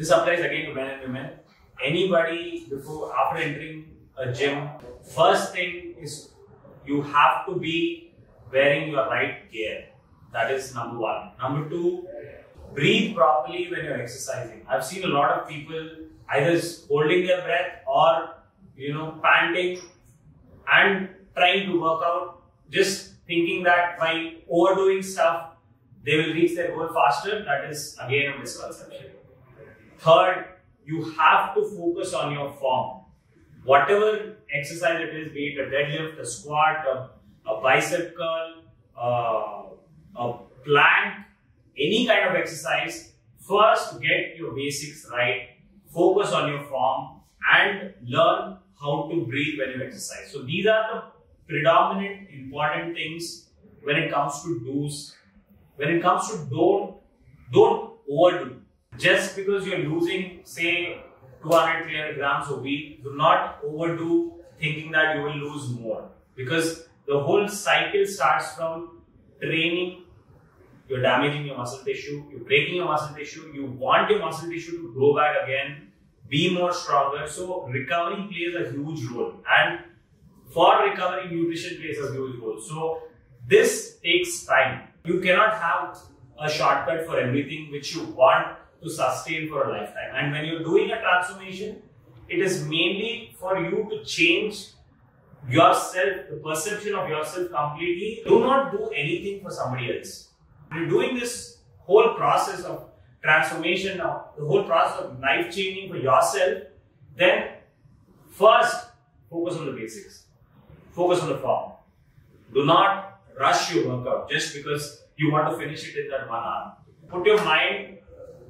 this applies again to men and women. Anybody after entering a gym, first thing is you have to be wearing your right gear. That is number one. Number two, breathe properly when you're exercising. I've seen a lot of people either holding their breath or panting and trying to work out, just thinking that by overdoing stuff they will reach their goal faster. That is again a misconception. Third, you have to focus on your form. Whatever exercise it is, be it a deadlift, a squat, a bicep curl, a plank, any kind of exercise, first get your basics right, focus on your form and learn how to breathe when you exercise. So these are the predominant important things when it comes to do's. When it comes to don't overdo. Just because you're losing, say, 200-300 grams a week, do not overdo thinking that you will lose more. Because the whole cycle starts from training. You're damaging your muscle tissue, you're breaking your muscle tissue, you want your muscle tissue to grow back again, be more stronger. So recovery plays a huge role, and for recovery, nutrition plays a huge role. So this takes time. You cannot have a shortcut for everything which you want to sustain for a lifetime. And when you're doing a transformation, it is mainly for you to change yourself, the perception of yourself completely. Do not do anything for somebody else. When you're doing this whole process of transformation, the whole process of life changing for yourself, then first focus on the basics. Focus on the form. Do not rush your workout just because you want to finish it in that 1 hour. Put your mind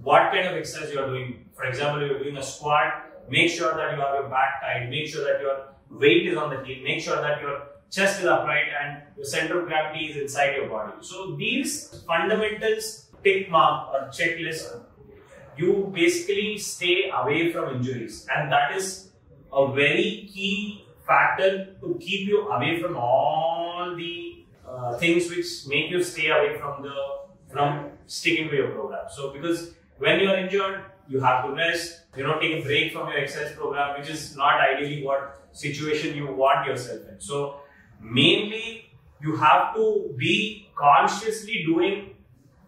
what kind of exercise you are doing. For example, if you're doing a squat, make sure that you have your back tight, make sure that your weight is on the heel, make sure that your chest is upright and your center of gravity is inside your body. So these fundamentals, tick mark or checklist, you basically stay away from injuries, and that is a very key factor to keep you away from all the things which make you stay away from sticking to your program. So because when you are injured, you have to rest, take a break from your exercise program, which is not ideally what situation you want yourself in. So mainly you have to be consciously doing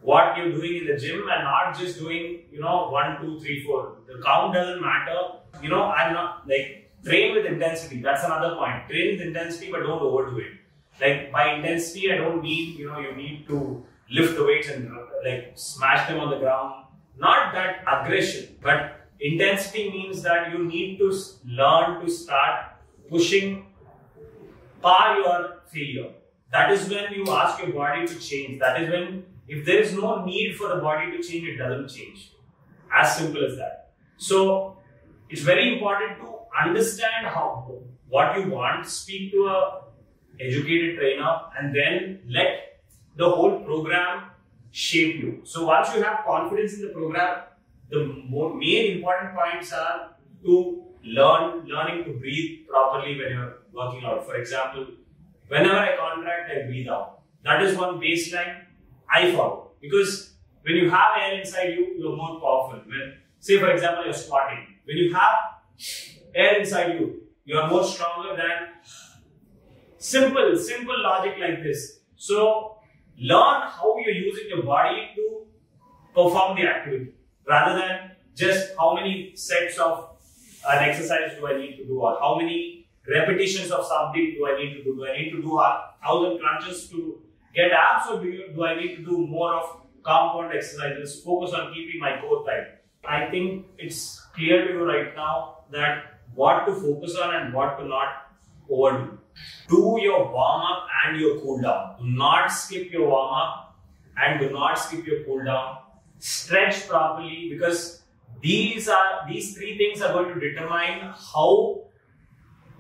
what you're doing in the gym and not just doing 1, 2, 3, 4. The count doesn't matter. I'm not train with intensity. That's another point. Train with intensity, but don't overdo it. By intensity, I don't mean you need to lift the weights and smash them on the ground. Not that aggression, but intensity means that you need to learn to start pushing par your failure. That is when you ask your body to change. That is when, if there is no need for the body to change, it doesn't change. As simple as that. So it's very important to understand what you want, speak to a educated trainer, and then let the whole program shape you. So once you have confidence in the program, the main important points are to learning to breathe properly when you're working out. For example, whenever I contract, I breathe out. That is one baseline I follow, because when you have air inside you, you're more powerful. When, say for example, you're squatting, when you have air inside you, you are more stronger than simple logic like this. So learn how you're using your body to perform the activity, rather than just how many sets of an exercise do I need to do, or how many repetitions of something do I need to do. Do I need to do 1,000 crunches to get abs, or do I need to do more of compound exercises? Focus on keeping my core tight. I think it's clear to you right now that what to focus on and what to not overdo. Do your warm-up and your cool-down. Do not skip your warm-up and do not skip your cool-down. Stretch properly, because these three things are going to determine how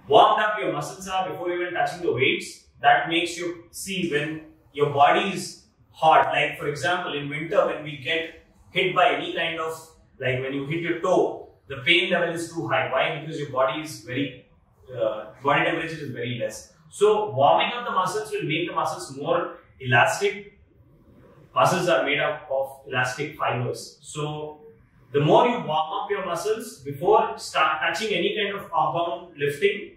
warmed up your muscles are before even touching the weights. That makes you see when your body is hot. Like for example, in winter, when we get hit by any kind of, when you hit your toe, the pain level is too high. Why? Because your body is body temperature is very less. So warming up the muscles will make the muscles more elastic. Muscles are made up of elastic fibers. So the more you warm up your muscles before start touching any kind of compound lifting,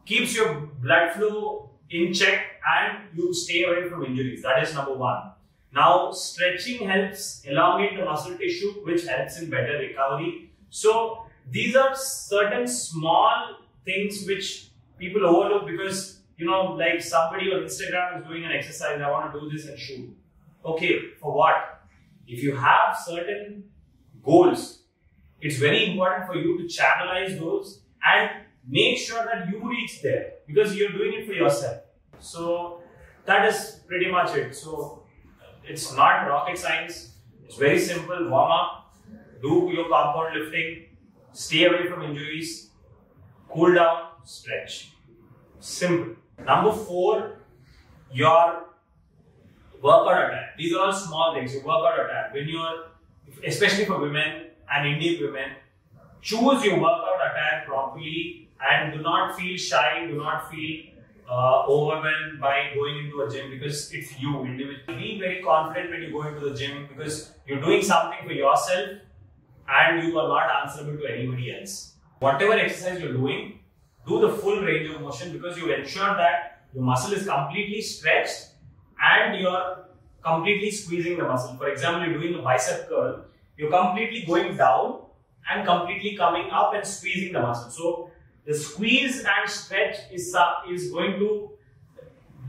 keeps your blood flow in check and you stay away from injuries. That is number one. Now, stretching helps elongate the muscle tissue, which helps in better recovery. So, these are certain small things which people overlook because, like somebody on Instagram is doing an exercise, I want to do this and shoot. Okay, for what? If you have certain goals, it's very important for you to channelize those and make sure that you reach there because you're doing it for yourself. So that is pretty much it. So it's not rocket science. It's very simple. Warm up, do your compound lifting, stay away from injuries, cool down, stretch. Simple. Number 4, your workout attire. These are all small things. Your workout attire. When you're, especially for women and Indian women, choose your workout attire properly and do not feel shy, do not feel overwhelmed by going into a gym because it's you individually. Be very confident when you go into the gym because you're doing something for yourself and you are not answerable to anybody else. Whatever exercise you're doing, do the full range of motion because you ensure that your muscle is completely stretched and you're completely squeezing the muscle. For example, you're doing a bicep curl, you're completely going down and completely coming up and squeezing the muscle. So the squeeze and stretch is going to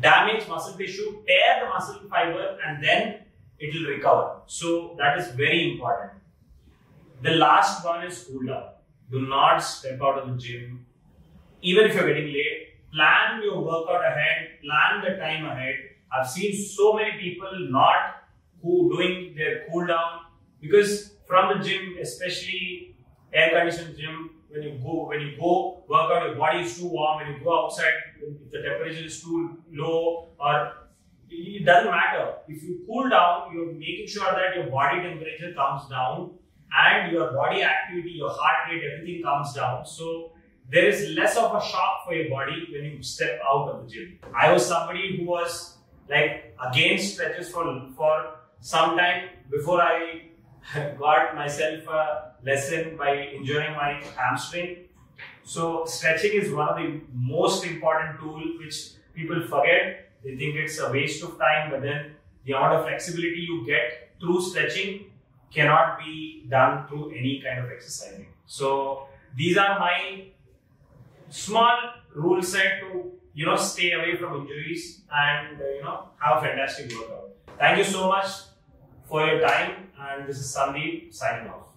damage muscle tissue, tear the muscle fiber, and then it will recover. So that is very important. The last one is cool down. Do not step out of the gym. Even if you're getting late, plan your workout ahead, plan the time ahead. I've seen so many people not doing their cool down because from the gym, especially air conditioned gym, when you go work out, your body is too warm. When you go outside, if the temperature is too low, or it doesn't matter. If you cool down, you're making sure that your body temperature comes down and your body activity, your heart rate, everything comes down. So there is less of a shock for your body when you step out of the gym. I was somebody who was like against stretches for some time before I got myself a lesson by injuring my hamstring. So stretching is one of the most important tools which people forget. They think it's a waste of time, but then the amount of flexibility you get through stretching cannot be done through any kind of exercising. So these are my small rule set to stay away from injuries and have a fantastic workout. Thank you so much for your time, and this is Sandeep signing off.